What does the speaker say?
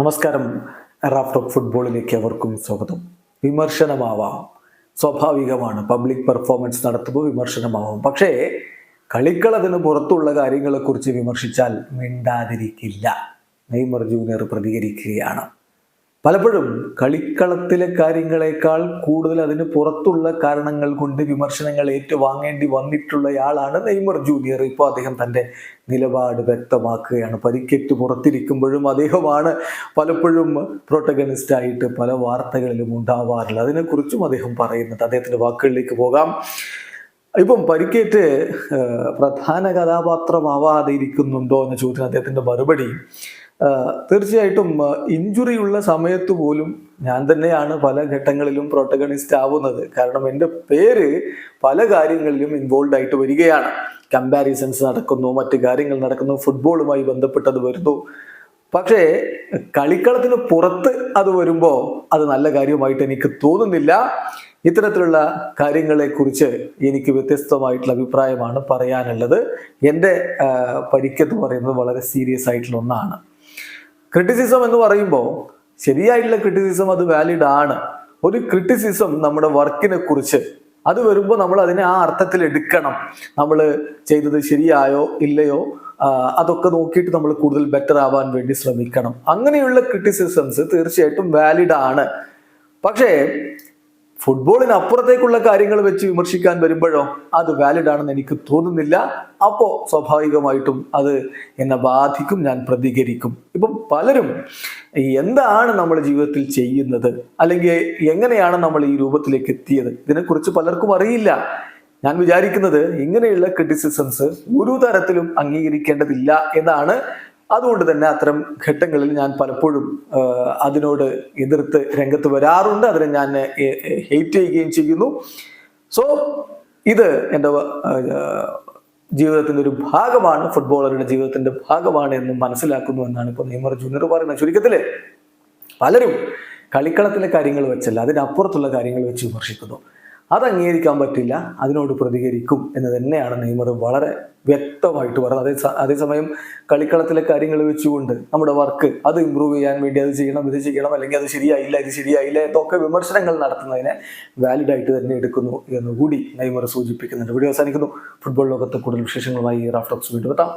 നമസ്കാരം. Raf talk ഫുട്ബോളിലേക്ക് അവർക്കും സ്വാഗതം. വിമർശനമാവാം, സ്വാഭാവികമാണ്. പബ്ലിക് പെർഫോമൻസ് നടത്തുമ്പോൾ വിമർശനമാവാം. പക്ഷേ കളിക്കളത്തിന് പുറത്തുള്ള കാര്യങ്ങളെക്കുറിച്ച് വിമർശിച്ചാൽ മിണ്ടാതിരിക്കില്ല. Neymar junior പ്രതികരിക്കുകയാണ്. പലപ്പോഴും കളിക്കളത്തിലെ കാര്യങ്ങളെക്കാൾ കൂടുതൽ അതിന് പുറത്തുള്ള കാരണങ്ങൾ കൊണ്ട് വിമർശനങ്ങൾ ഏറ്റുവാങ്ങേണ്ടി വന്നിട്ടുള്ളയാളാണ് നെയ്മർ ജൂനിയർ. ഇപ്പോൾ അദ്ദേഹം തൻ്റെ നിലപാട് വ്യക്തമാക്കുകയാണ്. പരിക്കേറ്റ് പുറത്തിരിക്കുമ്പോഴും അദ്ദേഹമാണ് പലപ്പോഴും പ്രൊട്ടഗണിസ്റ്റായിട്ട് പല വാർത്തകളിലും ഉണ്ടാവാറുള്ളത്. അതിനെക്കുറിച്ചും അദ്ദേഹം പറയുന്നുണ്ട്. അദ്ദേഹത്തിൻ്റെ വാക്കുകളിലേക്ക് പോകാം. ഇപ്പം പരിക്കേറ്റ് പ്രധാന കഥാപാത്രമാവാതെ ഇരിക്കുന്നുണ്ടോ എന്ന ചോദ്യത്തിന് അദ്ദേഹത്തിൻ്റെ മറുപടി, തീർച്ചയായിട്ടും ഇഞ്ചുറി ഉള്ള സമയത്ത് പോലും ഞാൻ തന്നെയാണ് പല ഘട്ടങ്ങളിലും പ്രോട്ടഗണിസ്റ്റ് ആവുന്നത്. കാരണം എൻ്റെ പേര് പല കാര്യങ്ങളിലും ഇൻവോൾവ് ആയിട്ട് വരികയാണ്. കമ്പാരിസൺസ് നടക്കുന്നു, മറ്റു കാര്യങ്ങൾ നടക്കുന്നു, ഫുട്ബോളുമായി ബന്ധപ്പെട്ടത് വരുന്നു. പക്ഷേ കളിക്കളത്തിന് പുറത്ത് അത് വരുമ്പോൾ അത് നല്ല കാര്യമായിട്ട് എനിക്ക് തോന്നുന്നില്ല. ഇത്തരത്തിലുള്ള കാര്യങ്ങളെക്കുറിച്ച് എനിക്ക് വ്യത്യസ്തമായിട്ടുള്ള അഭിപ്രായമാണ് പറയാനുള്ളത്. എൻ്റെ പരിക്കെന്ന് പറയുന്നത് വളരെ സീരിയസ് ആയിട്ടുള്ള ഒന്നാണ്. ക്രിറ്റിസിസം എന്ന് പറയുമ്പോൾ ശരിയായിട്ടുള്ള ക്രിറ്റിസിസം അത് വാലിഡ് ആണ്. ഒരു ക്രിറ്റിസിസം നമ്മുടെ വർക്കിനെ കുറിച്ച് അത് വരുമ്പോൾ നമ്മൾ അതിനെ ആ അർത്ഥത്തിൽ എടുക്കണം. നമ്മൾ ചെയ്തത് ശരിയായോ ഇല്ലയോ അതൊക്കെ നോക്കിയിട്ട് നമ്മൾ കൂടുതൽ ബെറ്റർ ആവാൻ വേണ്ടി ശ്രമിക്കണം. അങ്ങനെയുള്ള ക്രിറ്റിസിസംസ് തീർച്ചയായിട്ടും വാലിഡ് ആണ്. പക്ഷേ ഫുട്ബോളിന് അപ്പുറത്തേക്കുള്ള കാര്യങ്ങൾ വെച്ച് വിമർശിക്കാൻ വരുമ്പോഴോ അത് വാലിഡ് ആണെന്ന് എനിക്ക് തോന്നുന്നില്ല. അപ്പോൾ സ്വാഭാവികമായിട്ടും അത് എന്നെ ബാധിക്കും, ഞാൻ പ്രതികരിക്കും. ഇപ്പം പലരും എന്താണ് നമ്മൾ ജീവിതത്തിൽ ചെയ്യുന്നത്, അല്ലെങ്കിൽ എങ്ങനെയാണ് നമ്മൾ ഈ രൂപത്തിലേക്ക് എത്തിയത്, ഇതിനെക്കുറിച്ച് പലർക്കും അറിയില്ല. ഞാൻ വിചാരിക്കുന്നത് ഇങ്ങനെയുള്ള ക്രിറ്റിസിസംസ് ഒരു തരത്തിലും അംഗീകരിക്കേണ്ടതില്ല എന്നാണ്. അതുകൊണ്ട് തന്നെ അത്തരം ഘട്ടങ്ങളിൽ ഞാൻ പലപ്പോഴും അതിനോട് എതിർത്ത് രംഗത്ത് വരാറുണ്ട്. അതിനെ ഞാൻ ഹെയ്റ്റ് ചെയ്യുകയും ചെയ്യുന്നു. സോ ഇത് എൻ്റെ ജീവിതത്തിൻ്റെ ഒരു ഭാഗമാണ്, ഫുട്ബോളറുടെ ജീവിതത്തിൻ്റെ ഭാഗമാണ് എന്ന് മനസ്സിലാക്കുന്നു എന്നാണ് ഇപ്പോൾ നെയ്മർ ജൂനിയർ പറയുന്നത്. ചുരുക്കത്തിൽ പലരും കളിക്കളത്തിലെ കാര്യങ്ങൾ വെച്ചല്ല, അതിനപ്പുറത്തുള്ള കാര്യങ്ങൾ വെച്ച് വിമർശിക്കുന്നു. അത് അംഗീകരിക്കാൻ പറ്റില്ല, അതിനോട് പ്രതികരിക്കും എന്ന് തന്നെയാണ് നെയ്മർ വളരെ വ്യക്തമായിട്ട് പറയുന്നത്. അതേസമയം കളിക്കളത്തിലെ കാര്യങ്ങൾ വെച്ചുകൊണ്ട് നമ്മുടെ വർക്ക് അത് ഇമ്പ്രൂവ് ചെയ്യാൻ വേണ്ടി അത് ചെയ്യണം, ഇത് ചെയ്യണം, അല്ലെങ്കിൽ അത് ശരിയായില്ല, ഇത് ശരിയായില്ല എന്നൊക്കെ വിമർശനങ്ങൾ നടത്തുന്നതിനെ വാലിഡായിട്ട് തന്നെ എടുക്കുന്നു എന്നുകൂടി നെയ്മർ സൂചിപ്പിക്കുന്നുണ്ട്. വീഡിയോ അവസാനിക്കുന്നു. ഫുട്ബോൾ ലോകത്തെ കൂടുതൽ വിശേഷങ്ങളുമായി റാഫ് ടോക്സ് വീണ്ടും എത്താം.